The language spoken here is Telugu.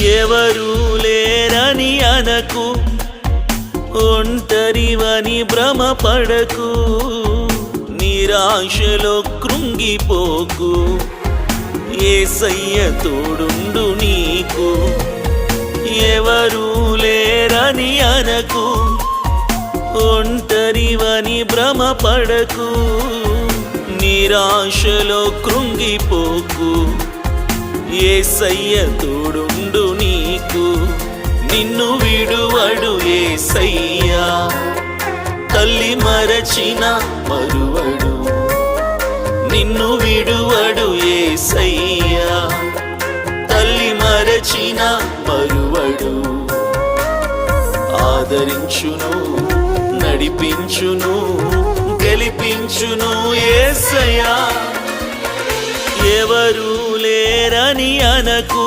ఎవరు లేరని అనకు, ఒంటరివని భ్రమపడకు, నిరాశలో కృంగిపోకు, యేసయ్య తోడుండు నీకు. ఎవరు లేరని అనకు, ఒంటరివని భ్రమపడకు, నిరాశలో కృంగిపోకు, యేసయ్య తోడుండు నీకు. నిన్ను విడువడు యేసయ్య, తల్లి మరచిన మరువడు. నిన్ను విడువడు యేసయ్య, తల్లి మరచిన మరువడు. ఆదరించును, నడిపించును, గెలిపించును యేసయ్య. ఎవరు లేరని అనకు,